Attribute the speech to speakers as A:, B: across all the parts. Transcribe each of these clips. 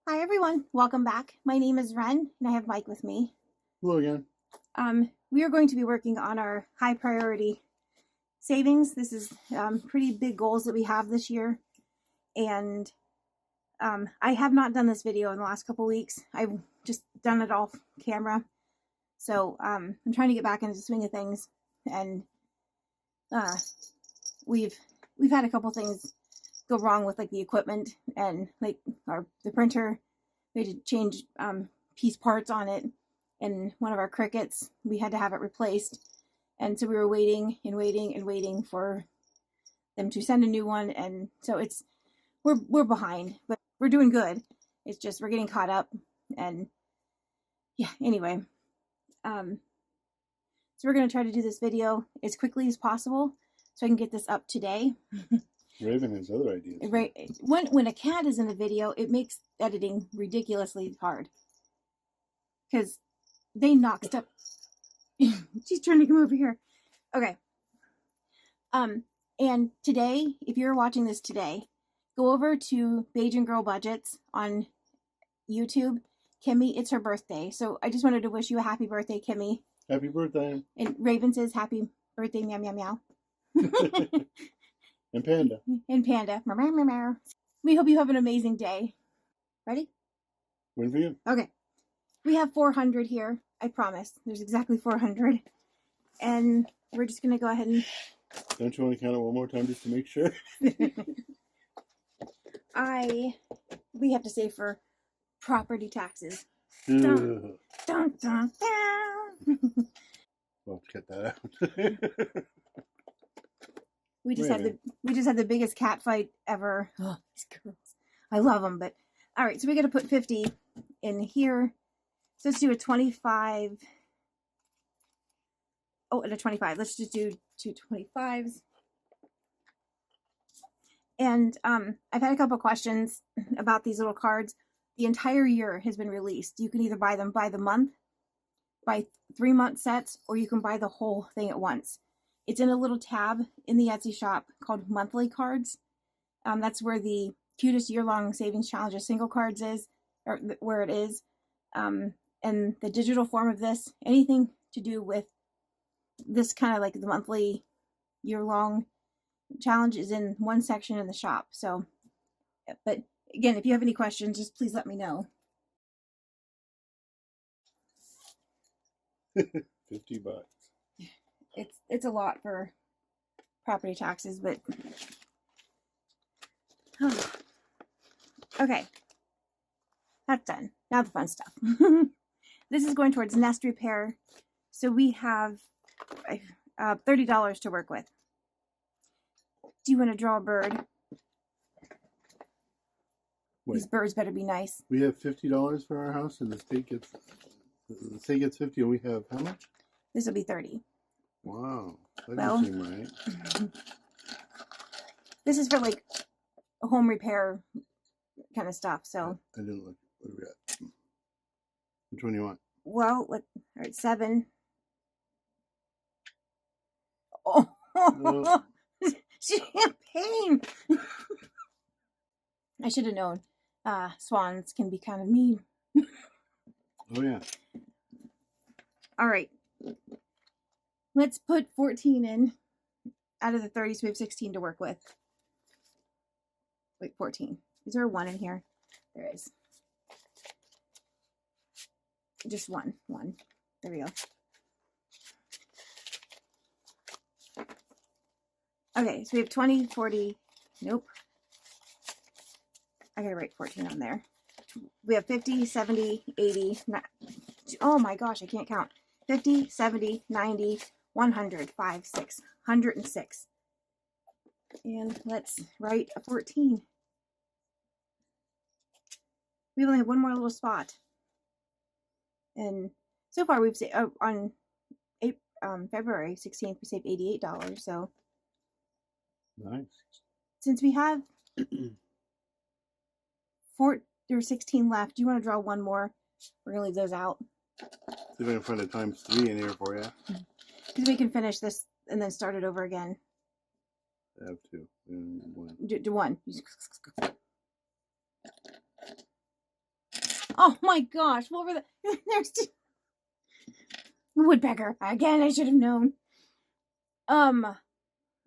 A: Hi everyone, welcome back. My name is Ren and I have Mike with me.
B: Hello again.
A: We are going to be working on our high priority savings. This is pretty big goals that we have this year, and I have not done this video in the last couple weeks. I've just done it off camera, so I'm trying to get back into the swing of things, and we've had a couple things go wrong with like the equipment and like the printer. We had to change piece parts on it, and one of our Crickets, we had to have it replaced, and so we were waiting and waiting and waiting for them to send a new one, and so we're behind, but we're doing good. It's just we're getting caught up, and yeah, anyway, so we're going to try to do this video as quickly as possible so I can get this up today.
B: Raven has other ideas.
A: Right. When a cat is in the video, it makes editing ridiculously hard. Because they knock stuff. She's trying to come over here. Okay. And today, if you're watching this today, go over to Beige and Girl Budgets on YouTube. Kimmy, it's her birthday. So I just wanted to wish you a happy birthday, Kimmy.
B: Happy birthday.
A: And Raven says happy birthday, meow, meow, meow.
B: And Panda.
A: And Panda. Meow, meow, meow, meow. We hope you have an amazing day. Ready?
B: Win for you.
A: Okay. We have 400 here. I promise. There's exactly 400. And we're just going to go ahead and...
B: Don't you want to count it one more time just to make sure?
A: We have to save for property taxes. Dun, dun, dun, dun.
B: We'll have to cut that out.
A: We just had the biggest cat fight ever. Oh, these girls. I love them, but all right, so we got to put 50 in here. So let's do a 25. Oh, and a 25. Let's just do two 25s. And I've had a couple questions about these little cards. The entire year has been released. You can either buy them by the month, buy 3-month sets, or you can buy the whole thing at once. It's in a little tab in the Etsy shop called Monthly Cards. That's where the Cutest Yearlong Savings Challenges single cards is, or where it is. And the digital form of this, anything to do with this kind of like the monthly year-long challenge is in one section in the shop. So, but again, if you have any questions, just please let me know.
B: 50 bucks.
A: It's a lot for property taxes, but oh. Okay, that's done. Now the fun stuff. This is going towards nest repair, so we have $30 to work with. Do you want to draw a bird? Wait. These birds better be nice.
B: We have $50 for our house, and the state gets 50, and we have how much?
A: This will be 30.
B: Wow, that doesn't seem right.
A: This is for like a home repair kind of stuff. So
B: I didn't look. What do we got? Which one do you want?
A: Well, all right, 7. Oh, no. Champagne! I should have known. Swans can be kind of mean.
B: Oh yeah.
A: All right. Let's put 14 in out of the 30, so we have 16 to work with. Wait, 14. Is there a 1 in here? There is. Just one. There we go. Okay, so we have 20, 40. Nope. I gotta write 14 on there. We have 50, 70, 80. Oh my gosh, I can't count. 50, 70, 90, 100, 5, 6, 106. And let's write a 14. We only have one more little spot. And so far we've saved, on February 16th, we saved $88. So
B: nice.
A: Since we have 16 left, do you want to draw one more? We're going to leave those out.
B: See if I can find a ×3 in here for you.
A: Because we can finish this and then start it over again.
B: have two. One.
A: Do one. Oh my gosh! What were the? There's two. Woodpecker again. I should have known. All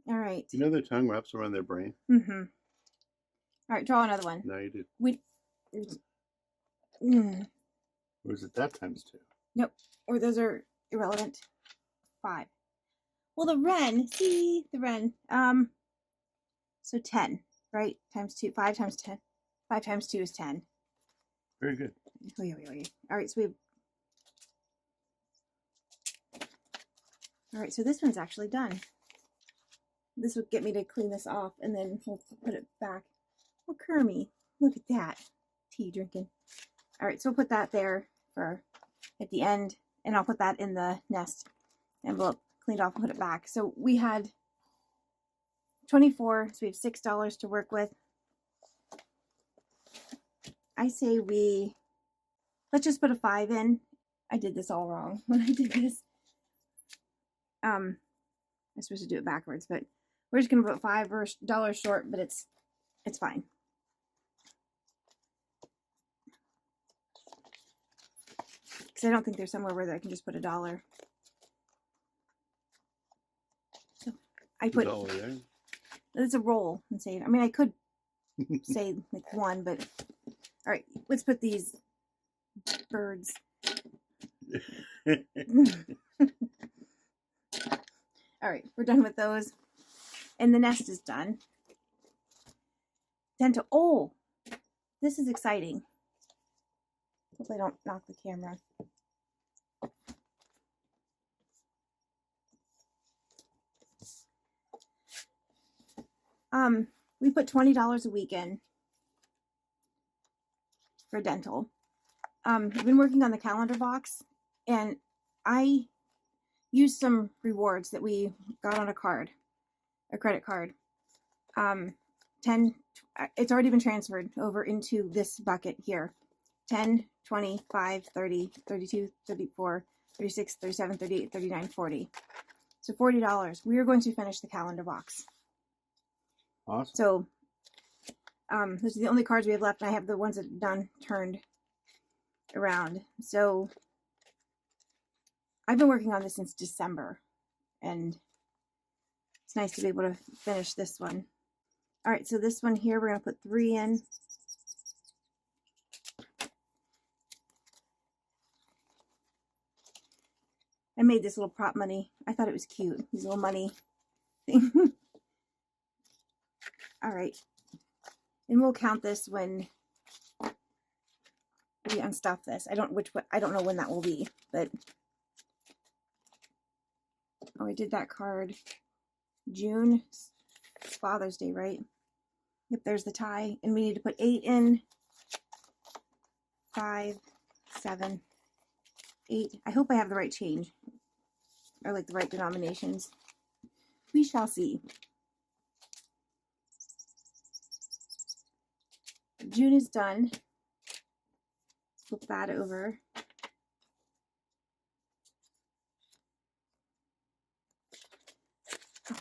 A: right.
B: You know their tongue wraps around their brain.
A: Mm-hmm. All right, draw another one.
B: No, you do. Or is it that times two?
A: Nope. Or those are irrelevant. 5. Well, the wren. See the wren. So 10, right? Times 2. 5 times 10. 5 times 2 is 10.
B: Very good.
A: All right, so we have. All right, so this one's actually done. This would get me to clean this off, and then we'll put it back. Oh, Kermie, look at that. Tea drinking. All right, so we'll put that there for at the end, and I'll put that in the nest envelope, cleaned off and put it back. So we had 24, so we have $6 to work with. I say let's just put a 5 in. I did this all wrong when I did this. I'm supposed to do it backwards, but we're just gonna put $5 short, but it's fine. Because I don't think there's somewhere where I can just put $1. So I put
B: $1 there.
A: It's a roll and say. I mean, I could say like 1, but all right. Let's put these birds. All right, we're done with those. And the nest is done. Dental. Oh, this is exciting. Hopefully I don't knock the camera. We put $20 a week in for dental. I've been working on the calendar box, and I used some rewards that we got on a credit card. 10, it's already been transferred over into this bucket here. 10, 20, 5, 30, 32, 34, 36, 37, 38, 39, 40. So $40. We are going to finish the calendar box.
B: Awesome.
A: So those are the only cards we have left. I have the ones that are done turned around. So I've been working on this since December, and it's nice to be able to finish this one. All right, so this one here, we're going to put 3 in. I made this little prop money. I thought it was cute, these little money thing. All right, and we'll count this when we unstuff this. I don't know when that will be, but oh, I did that card June. It's Father's Day, right? Yep, there's the tie, and we need to put 8 in. 5, 7, 8. I hope I have the right change, or like the right denominations. We shall see. June is done. Flip that over. Oh,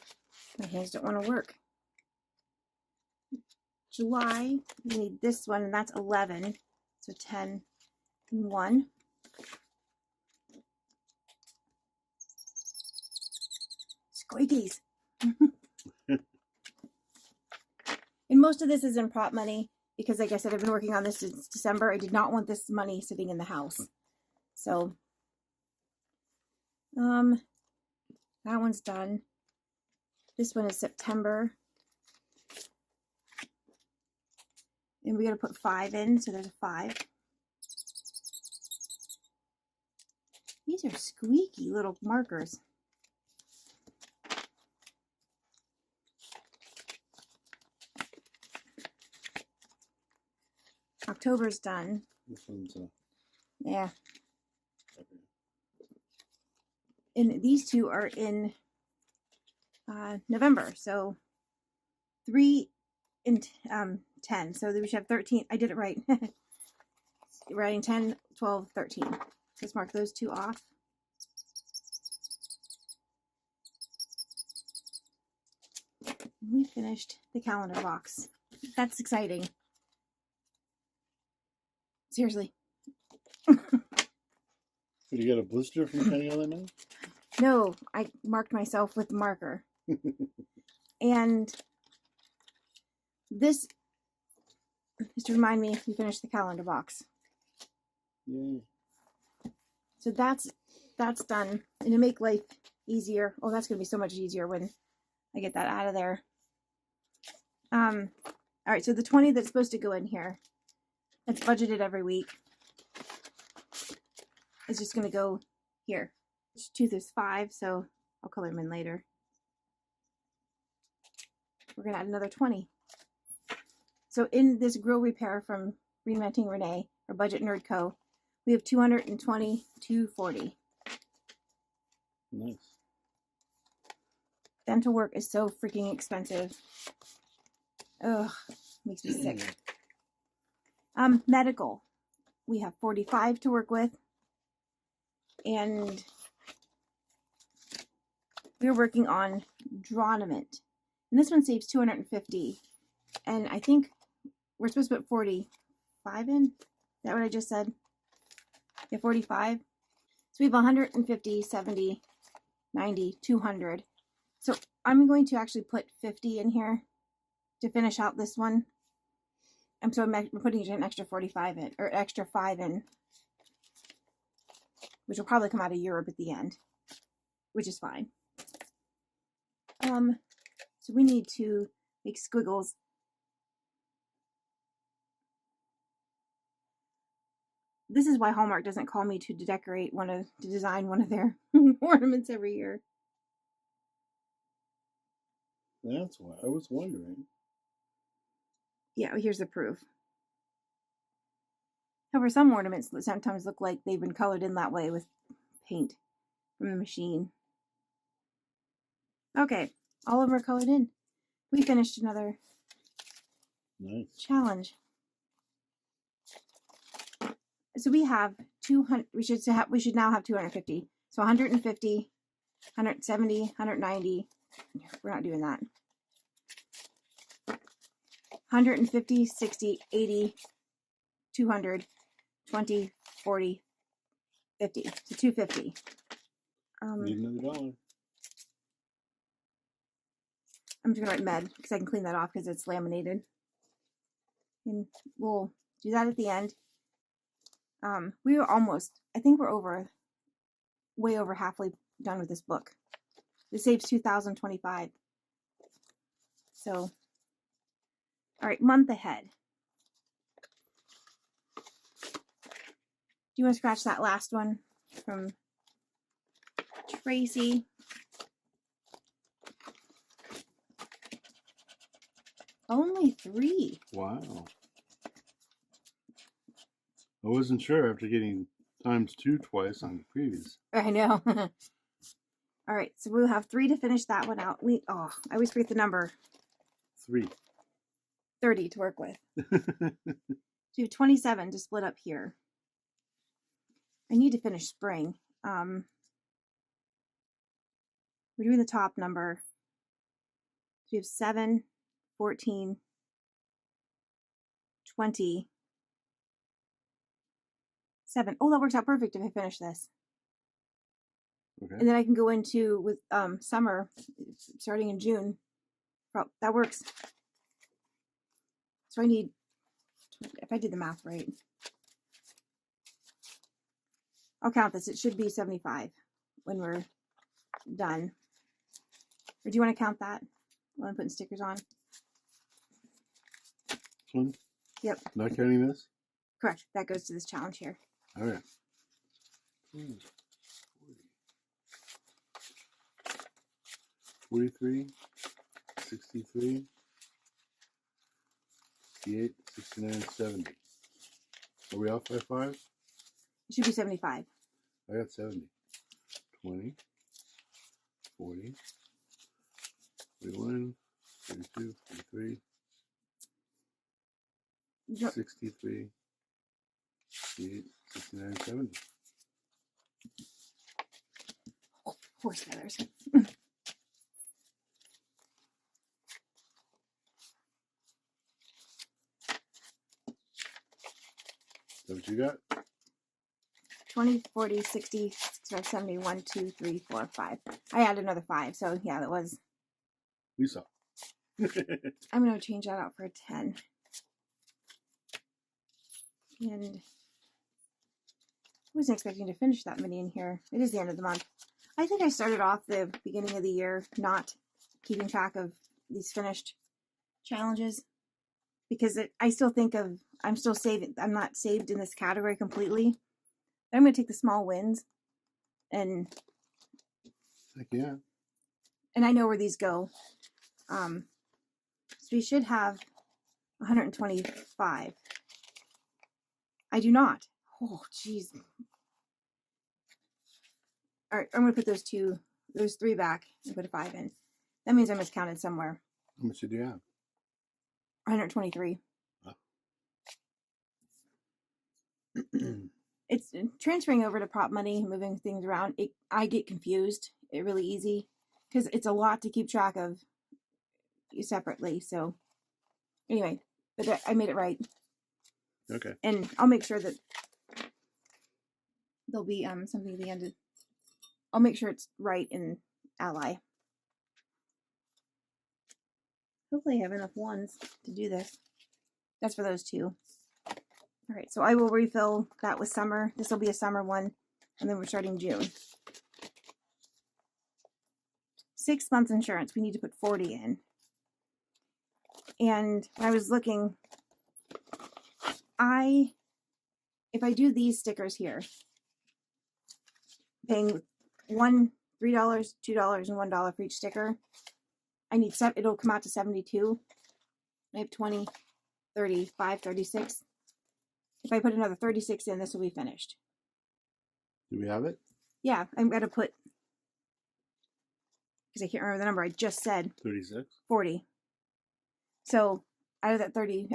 A: my hands don't want to work. July, we need this one, and that's 11. So 10 and 1. Squeakies. And most of this is in prop money because, like I said, I've been working on this since December. I did not want this money sitting in the house. So, that one's done. This one is September. And we got to put 5 in, so there's a 5. These are squeaky little markers. October's done.
B: This one's
A: Yeah. And these two are in November. So 3 and 10. So we should have 13. I did it right. Writing 10, 12, 13. Just mark those 2 off. We finished the calendar box. That's exciting. Seriously.
B: Did you get a blister from cutting all that now?
A: No, I marked myself with the marker. And this is to remind me we finished the calendar box.
B: Yay.
A: So that's done. And to make life easier. Oh, that's gonna be so much easier when I get that out of there. All right, so the 20 that's supposed to go in here, it's budgeted every week. It's just gonna go here. Each tooth is 5, so I'll color them in later. We're gonna add another 20. So in this grill repair from Reinventing Renee, or Budget Nerd Co., we have 220, 240.
B: Nice.
A: Dental work is so freaking expensive. Ugh, makes me sick. Medical. We have 45 to work with. And we're working on Dronament. And this one saves 250. And I think we're supposed to put 45 in. Is that what I just said? Yeah, 45. So we have 150, 70, 90, 200. So I'm going to actually put 50 in here to finish out this one. And so I'm putting an extra 45 in, or extra 5 in, which will probably come out of Europe at the end, which is fine. So we need to make squiggles. This is why Hallmark doesn't call me to design one of their ornaments every year.
B: That's why I was wondering.
A: Yeah, here's the proof. However, some ornaments sometimes look like they've been colored in that way with paint from the machine. Okay, all of them are colored in. We finished another challenge. So we have 200. We should now have 250. So 150, 170, 190. We're not doing that. 150, 60, 80, 200, 20, 40, 50. So 250.
B: Need another dollar.
A: I'm just gonna write med because I can clean that off because it's laminated. And we'll do that at the end. We were almost, I think we're way over halfway done with this book. This saves 2,025. So, all right, month ahead. Do you want to scratch that last one from Tracy? Only 3.
B: Wow. I wasn't sure after getting ×2 twice on the previous.
A: I know. All right, so we'll have 3 to finish that one out. I always forget the number.
B: 3.
A: 30 to work with. So you have 27 to split up here. I need to finish spring. We're doing the top number. So you have 7, 14, 20, 7. Oh, that works out perfect if I finish this.
B: Okay.
A: And then I can go into with summer starting in June. Oh, that works. So I need, if I did the math right, I'll count this. It should be 75 when we're done. Or do you want to count that while I'm putting stickers on?
B: This one?
A: Yep.
B: Not counting this?
A: Correct. That goes to this challenge here.
B: All right. 43, 63, 68, 69, 70. Are we off by 5?
A: It should be 75.
B: I got 70. 20, 40, 41, 42, 43, 63, 68, 69, 70.
A: Horse feathers.
B: What you got?
A: 20, 40, 60, 65, 70, 1, 2, 3, 4, 5. I added another 5, so yeah, that was.
B: We saw.
A: I'm going to change that out for a 10. And I wasn't expecting to finish that many in here. It is the end of the month. I think I started off the beginning of the year not keeping track of these finished challenges because I still think of, I'm still saving, I'm not saved in this category completely. I'm going to take the small wins and
B: Heck yeah.
A: and I know where these go. So we should have 125. I do not. Oh, jeez. All right, I'm going to put those 3 back and put a 5 in. That means I miscounted somewhere.
B: How much did you have?
A: 123.
B: Oh.
A: It's transferring over to prop money, moving things around. I get confused. It really easy because it's a lot to keep track of separately. So anyway, but I made it right.
B: Okay.
A: And I'll make sure that there'll be something at the end. I'll make sure it's right in Ally. Hopefully I have enough ones to do this. That's for those 2. All right, so I will refill that with summer. This will be a summer one, and then we're starting June. 6 months insurance. We need to put 40 in. And when I was looking, if I do these stickers here, paying $3, $2, and $1 for each sticker, I need it'll come out to 72. I have 20, 35, 36. If I put another 36 in, this will be finished.
B: Do we have it?
A: Yeah, I'm going to put, because I can't remember the number I just said.
B: 36.
A: 40. So out of that 40,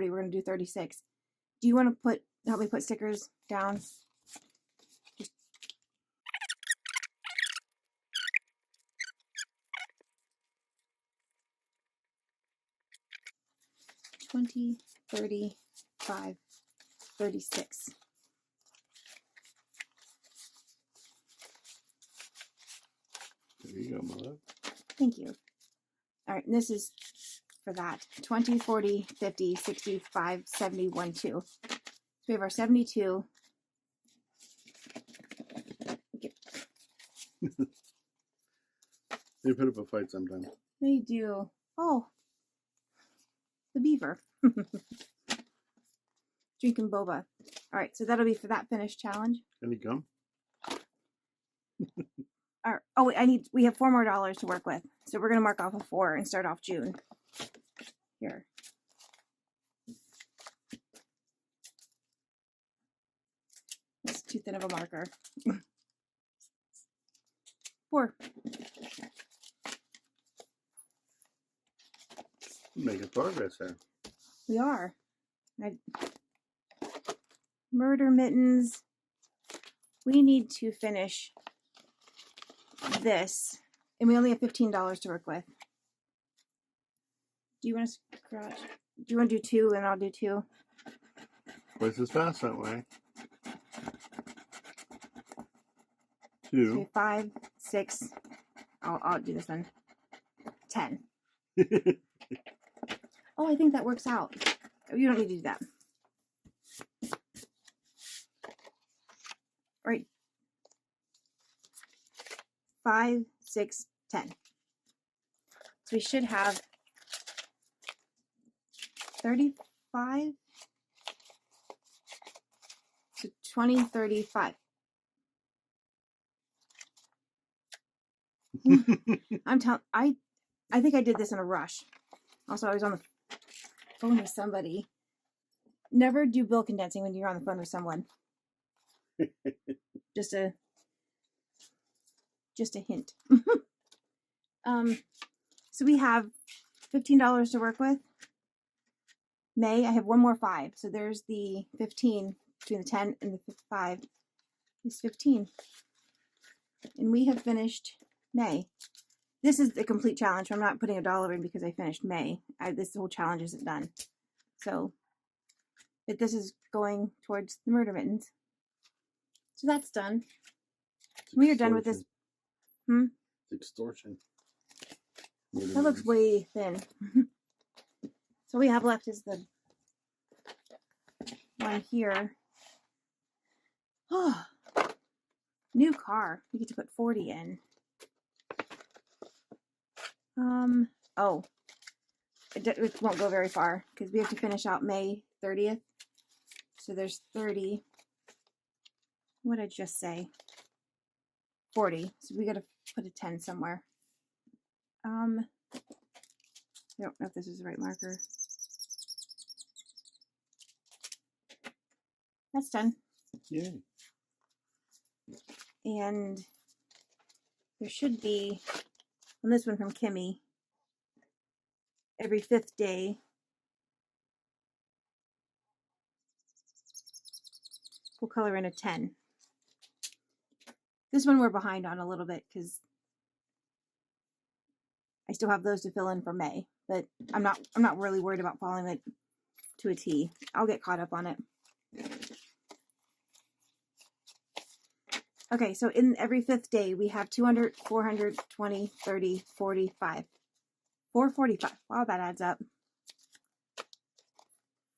A: we're going to do 36. Do you want to help me put stickers down? Just 20, 35, 36.
B: There you go, my love.
A: Thank you. All right, and this is for that. 20, 40, 50, 65, 70, 1, 2. So we have our 72. Okay.
B: They put up a fight sometimes.
A: They do. Oh, the beaver. Drinking boba. All right, so that'll be for that finished challenge.
B: Any gum?
A: All right. Oh, we have $4 more to work with. So we're going to mark off a 4 and start off June. Here. That's too thin of a marker. 4.
B: Making progress there.
A: We are. Murder mittens. We need to finish this. And we only have $15 to work with. Do you want to scratch? Do you want to do 2 and I'll do 2?
B: Twice as fast that way. 2.
A: Okay, 5, 6. I'll do this one. 10. Oh, I think that works out. You don't need to do that. All right. 5, 6, 10. So we should have 35 to 20, 35. I think I did this in a rush. Also, I was on the phone with somebody. Never do bill condensing when you're on the phone with someone. Just a hint. So we have $15 to work with. May, I have 1 more 5. So there's the 15 between the 10 and the 5 is 15. And we have finished May. This is the complete challenge. I'm not putting $1 in because I finished May. This whole challenge isn't done. So But this is going towards the murder mittens. So that's done. We are done with this.
B: It's extortion.
A: That looks way thin. So we have left is the one here. Oh, new car. We get to put 40 in. Oh, it won't go very far because we have to finish out May 30th. So there's 30. What did I just say? 40. So we got to put a 10 somewhere. I don't know if this is the right marker. That's done.
B: Yay.
A: And there should be, on this one from Kimmy, every 5th day, we'll color in a 10. This one we're behind on a little bit because I still have those to fill in for May, but I'm not really worried about following it to a T. I'll get caught up on it. Okay, so in every 5th day, we have 200, 400, 20, 30, 45. 445. Wow, that adds up.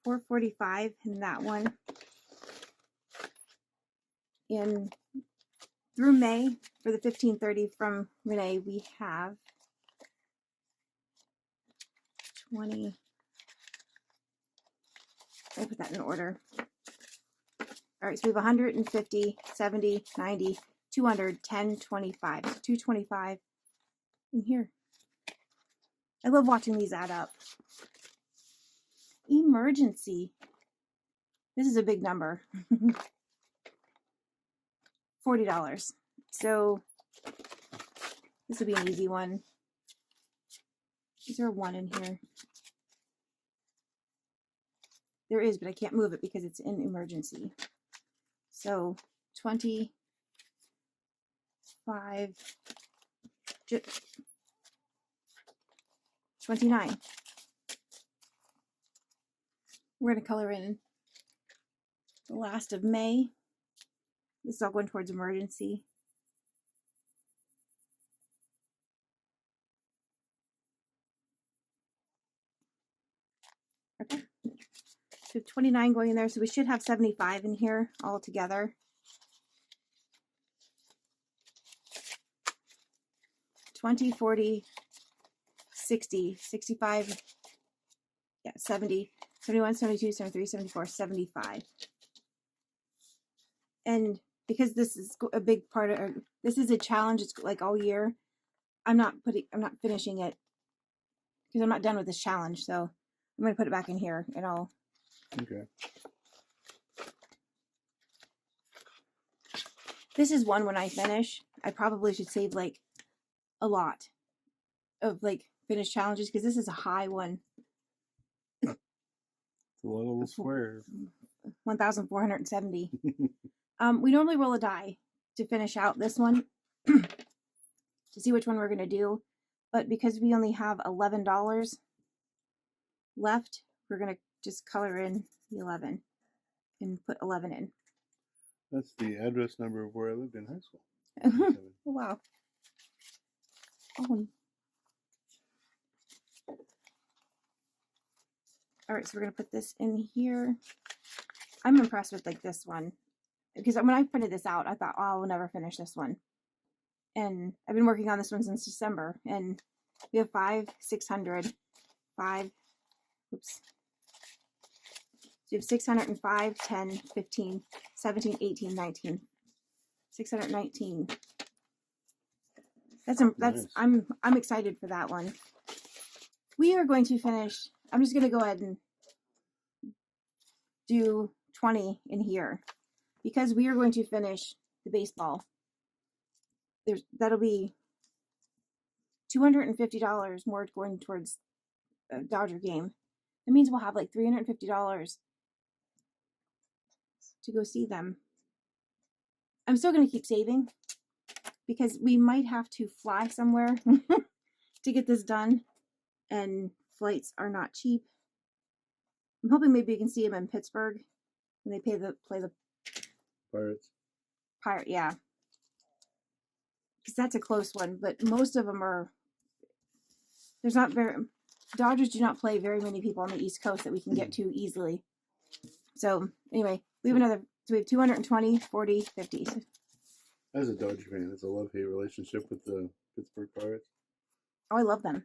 A: 445 in that one. And through May, for the 1530 from Renee, we have 20. I put that in order. All right, so we have 150, 70, 90, 200, 10, 25. 225 in here. I love watching these add up. Emergency. This is a big number. $40. So this will be an easy one. Is there a 1 in here? There is, but I can't move it because it's in emergency. So 25, 29. We're going to color in the last of May. This is all going towards emergency. Okay. So 29 going in there, so we should have 75 in here all together. 20, 40, 60, 65, yeah, 70, 71, 72, 73, 74, 75. And because this is a big part of, this is a challenge, it's like all year, I'm not finishing it because I'm not done with this challenge. So I'm going to put it back in here and I'll.
B: Okay.
A: This is one when I finish, I probably should save like a lot of like finished challenges because this is a high one.
B: It's a little square.
A: 1,470. We normally roll a die to finish out this one to see which one we're going to do. But because we only have $11 left, we're going to just color in the 11 and put 11 in.
B: That's the address number of where I lived in high school.
A: Oh, wow. Oh. All right, so we're going to put this in here. I'm impressed with like this one because when I printed this out, I thought, oh, I'll never finish this one. And I've been working on this one since December, and we have 5, 600, 5, oops. So you have 605, 10, 15, 17, 18, 19, 619. That's
B: nice.
A: I'm excited for that one. We are going to finish. I'm just going to go ahead and do 20 in here because we are going to finish the baseball. That'll be $250 more going towards a Dodger game. That means we'll have like $350 to go see them. I'm still going to keep saving because we might have to fly somewhere to get this done, and flights are not cheap. I'm hoping maybe you can see them in Pittsburgh when they play the
B: Pirates.
A: Pirate. Yeah, because that's a close one. But most of them are. There's not very. Dodgers do not play very many people on the East Coast that we can get to easily. So anyway, we have another. So we have 220, 40, 50.
B: As a Dodger fan, it's a love-hate relationship with the Pittsburgh Pirates.
A: Oh, I love them.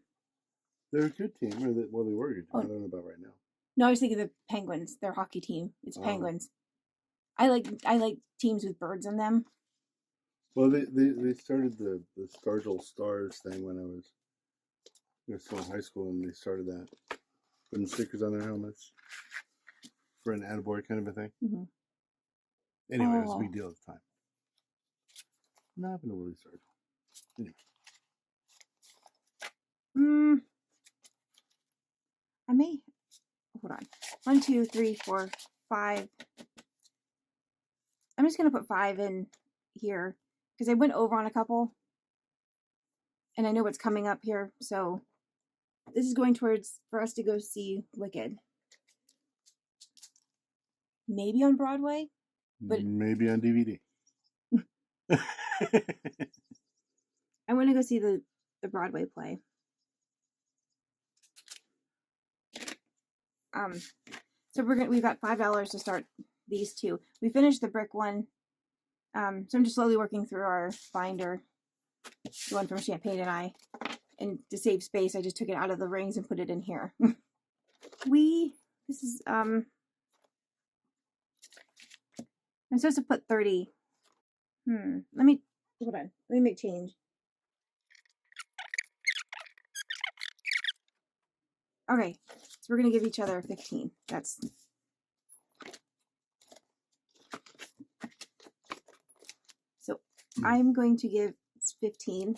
B: They're a good team. Well, they were a good team.
A: Oh.
B: I don't know about right now.
A: No, I was thinking the Penguins. Their hockey team. It's Penguins. I like teams with birds in them.
B: Well, they started the Stargell Stars thing when I was still in high school, and they started that, putting stickers on their helmets for an attaboy kind of a thing.
A: Mm-hmm.
B: Anyway, it was a big deal at the time. Not happened to Willie Stargell. Anyway.
A: I may hold on. 1, 2, 3, 4, 5. I'm just gonna put 5 in here because I went over on a couple, and I know what's coming up here. So this is going towards for us to go see Wicked. Maybe on Broadway, but
B: maybe on DVD.
A: I want to go see the Broadway play. So we've got $5 to start these two. We finished the brick one. So I'm just slowly working through our binder, the one from Champagne and I. And to save space, I just took it out of the rings and put it in here. This is I'm supposed to put 30. Let me hold on. Let me make change. Okay, so we're gonna give each other 15. That's so I'm going to give 15.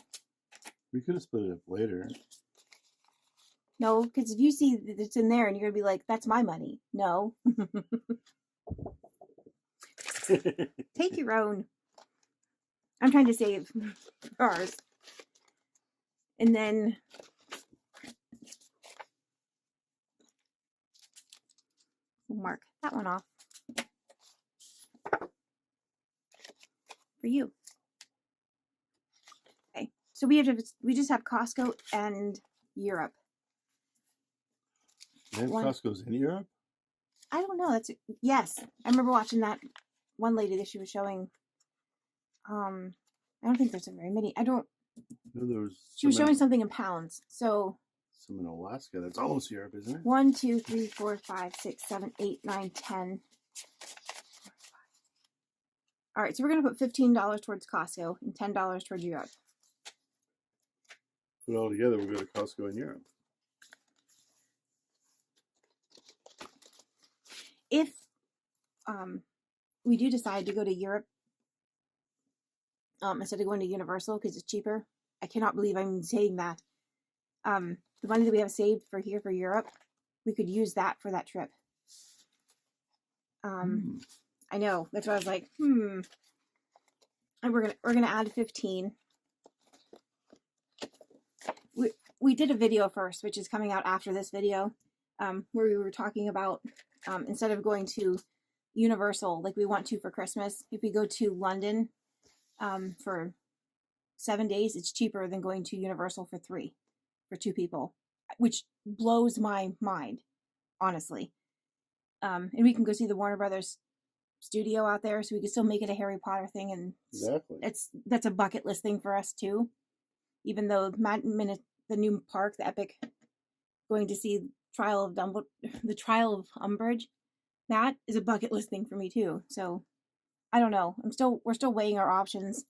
B: We could have split it up later.
A: No, because if you see that it's in there and you're gonna be like, that's my money. No. Take your own. I'm trying to save ours. And then we'll mark that one off for you. Okay. So we just have Costco and Europe.
B: And Costco's in Europe?
A: I don't know. Yes. I remember watching that one lady that she was showing. I don't think there's very many. She was showing something in pounds. So
B: some in Alaska. That's almost Europe, isn't it?
A: 1, 2, 3, 4, 5, 6, 7, 8, 9, 10. All right, so we're gonna put $15 towards Costco and $10 towards Europe.
B: Put it all together, we'll go to Costco in Europe.
A: If we do decide to go to Europe instead of going to Universal because it's cheaper, I cannot believe I'm saying that. The money that we have saved for Europe, we could use that for that trip. I know, that's why I was like, And we're gonna add 15. We did a video first, which is coming out after this video, where we were talking about instead of going to Universal like we want to for Christmas, if we go to London for 7 days, it's cheaper than going to Universal for 2 people, which blows my mind, honestly. And we can go see the Warner Brothers studio out there, so we can still make it a Harry Potter thing, and
B: exactly,
A: that's a bucket list thing for us too. Even though the new park, the Epic, going to see the Trial of Umbridge, that is a bucket list thing for me too. So I don't know. We're still weighing our options.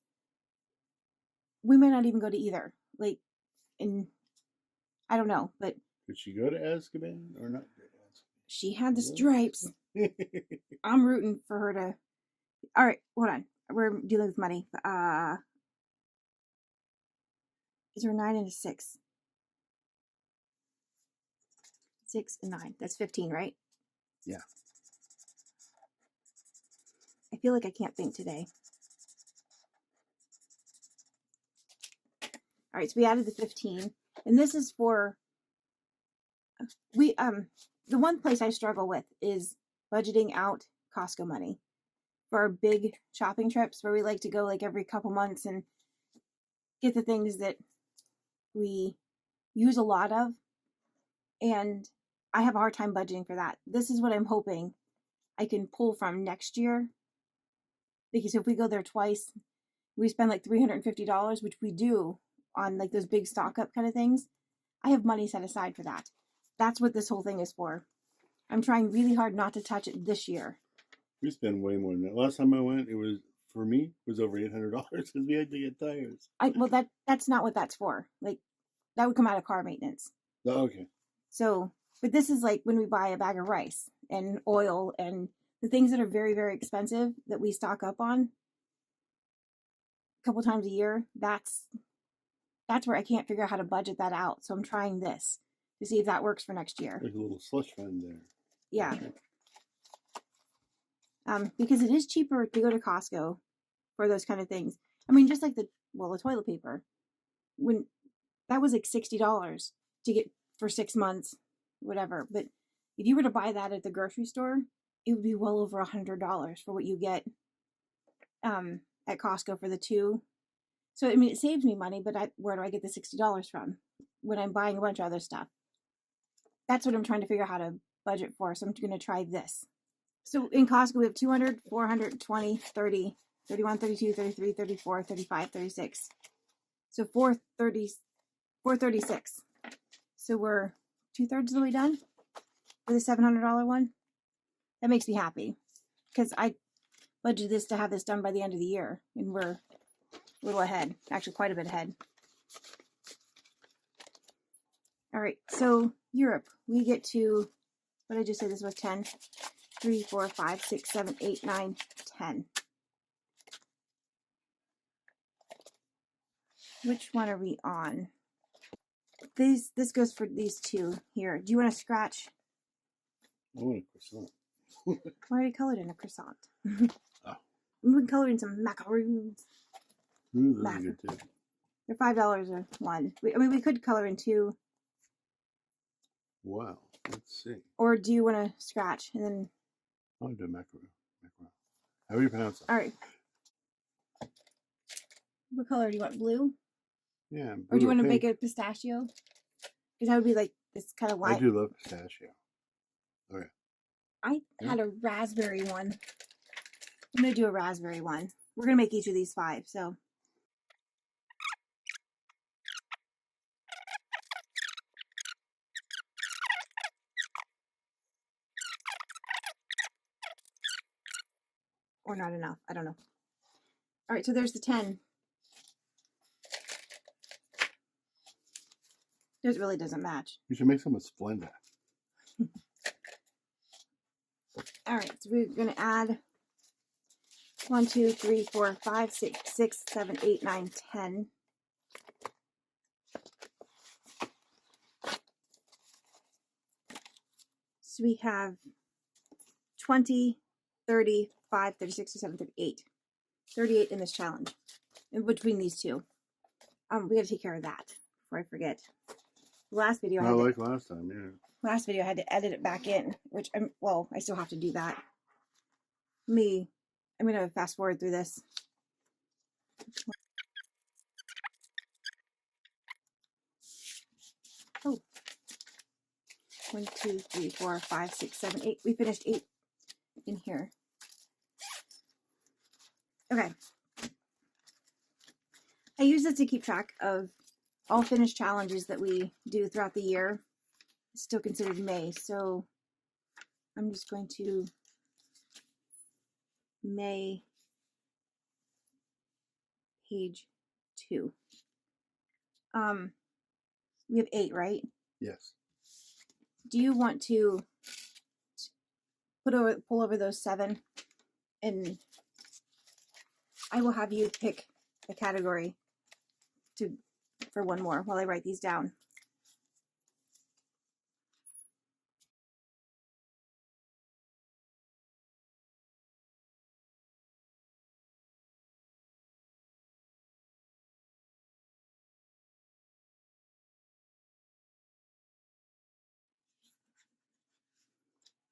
A: We might not even go to either. I don't know, but
B: could she go to Azkaban or not?
A: She had the stripes. I'm rooting for her to. All right, hold on. We're dealing with money. Is there a 9 and a 6? 6 and 9. That's 15, right?
B: Yeah.
A: I feel like I can't think today. All right, so we added the 15, and this is for we the one place I struggle with is budgeting out Costco money for our big shopping trips where we like to go like every couple months and get the things that we use a lot of. And I have a hard time budgeting for that. This is what I'm hoping I can pull from next year, because if we go there twice, we spend like $350, which we do on like those big stock up kind of things. I have money set aside for that. That's what this whole thing is for. I'm trying really hard not to touch it this year.
B: We spend way more than that. Last time I went, for me, it was over $800 because we had to get tires.
A: That's not what that's for. Like, that would come out of car maintenance.
B: Oh, okay.
A: So, but this is like when we buy a bag of rice and oil and the things that are very, very expensive that we stock up on a couple times a year. That's where I can't figure out how to budget that out. So I'm trying this to see if that works for next year.
B: There's a little slush fund there.
A: Yeah. Because it is cheaper to go to Costco for those kind of things. I mean, just like the toilet paper. When that was like $60 to get for 6 months, whatever. But if you were to buy that at the grocery store, it would be well over $100 for what you get at Costco for the two. So, I mean, it saves me money, but where do I get the $60 from when I'm buying a bunch of other stuff? That's what I'm trying to figure out how to budget for. So I'm going to try this. So in Costco, we have 200, 400, 20, 30, 31, 32, 33, 34, 35, 36. So 436. So we're 2/3 of the way done for the $700 one. That makes me happy because I budgeted this to have this done by the end of the year, and we're a little ahead, actually quite a bit ahead. All right, so Europe, we get to, what did I just say? This was 10. 3, 4, 5, 6, 7, 8, 9, 10. Which one are we on? This goes for these two here. Do you want to scratch?
B: I want a croissant.
A: I already colored in a croissant.
B: Oh.
A: We can color in some macaroons.
B: Ooh, those are good too.
A: They're $5 a one. We could color in two.
B: Wow. Let's see.
A: Or do you want to scratch and then?
B: I'll do macaron. How do you pronounce it?
A: All right. What color do you want? Blue?
B: Yeah. Blue
A: or do you want to
B: pink.
A: make it pistachio? Because that would be like this kind of light.
B: I do love pistachio. Okay.
A: I had a raspberry one. I'm going to do a raspberry one. We're going to make each of these 5, so. Or not enough. I don't know. All right, so there's the 10. This really doesn't match.
B: You should make some with Splenda.
A: All right, so we're going to add 1, 2, 3, 4, 5, 6, 7, 8, 9, 10. So we have 20, 35, 36, 37, 38. 38 in this challenge. In between these two. We gotta take care of that before I forget. Last video
B: last time, yeah.
A: Last video I had to edit it back in, which I still have to do that. I'm gonna fast forward through this. Oh. 1, 2, 3, 4, 5, 6, 7, 8. We finished 8 in here. Okay. I use this to keep track of all finished challenges that we do throughout the year. It's still considered May, so I'm just going to May page 2. We have 8, right?
B: Yes.
A: Do you want to pull over those 7, and I will have you pick a category for one more while I write these down.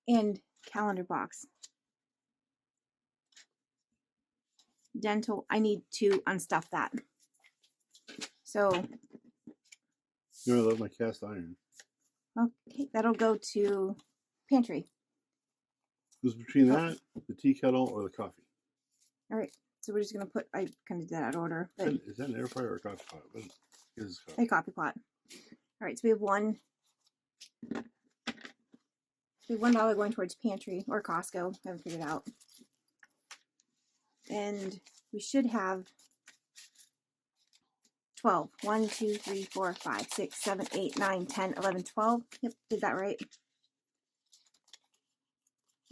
A: And calendar box. Dental, I need to unstuff that. So,
B: You know, I love my cast iron.
A: okay, that'll go to pantry.
B: It was between that, the tea kettle, or the coffee.
A: All right, so we're just gonna put. I kind of did that out of order. But
B: Is that an air fryer or a coffee pot? What is coffee?
A: a coffee pot. All right, so we have one. We have $1 going towards pantry or Costco. I haven't figured it out. And we should have 12. 1, 2, 3, 4, 5, 6, 7, 8, 9, 10, 11, 12. Yep, did that right.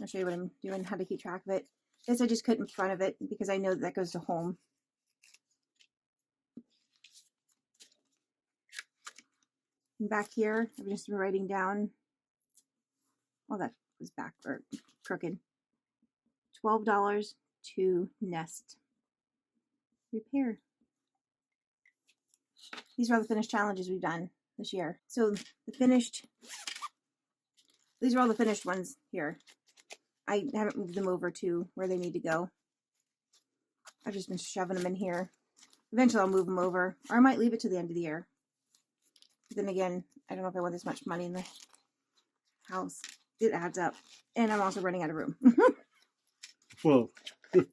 A: I'll show you what I'm doing, how to keep track of it. This I just cut in front of it because I know that goes to home. And back here, I've just been writing down. Oh, that was back or crooked. $12 to Nest repair. These are all the finished challenges we've done this year. So these are all the finished ones here. I haven't moved them over to where they need to go. I've just been shoving them in here. Eventually I'll move them over, or I might leave it to the end of the year. But then again, I don't know if I want this much money in the house. It adds up. And I'm also running out of room.
B: Well,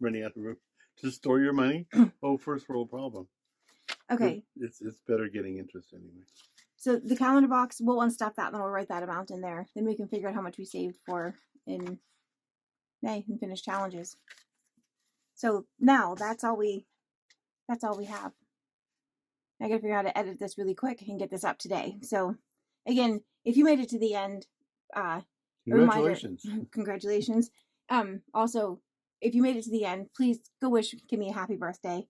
B: running out of room to store your money? Oh, first world problem.
A: Okay.
B: It's better getting interest anyway.
A: So the calendar box, we'll unstuff that and then we'll write that amount in there. Then we can figure out how much we saved for in May and finish challenges. So now that's all we have. I gotta figure out how to edit this really quick and get this up today. So again, if you made it to the end,
B: Congratulations.
A: Congratulations. Also, if you made it to the end, please go wish Kimmy a happy birthday.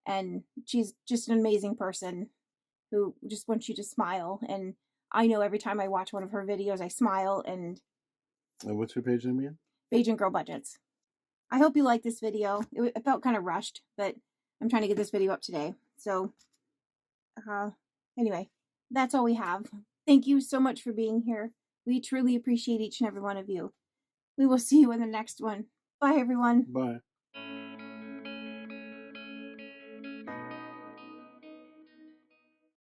A: And she's just an amazing person who just wants you to smile. And I know every time I watch one of her videos, I smile. And
B: what's her page name again?
A: Beige and Girl Budgets. I hope you like this video. It felt kind of rushed, but I'm trying to get this video up today. So, anyway, that's all we have. Thank you so much for being here. We truly appreciate each and every one of you. We will see you in the next one. Bye, everyone.
B: Bye.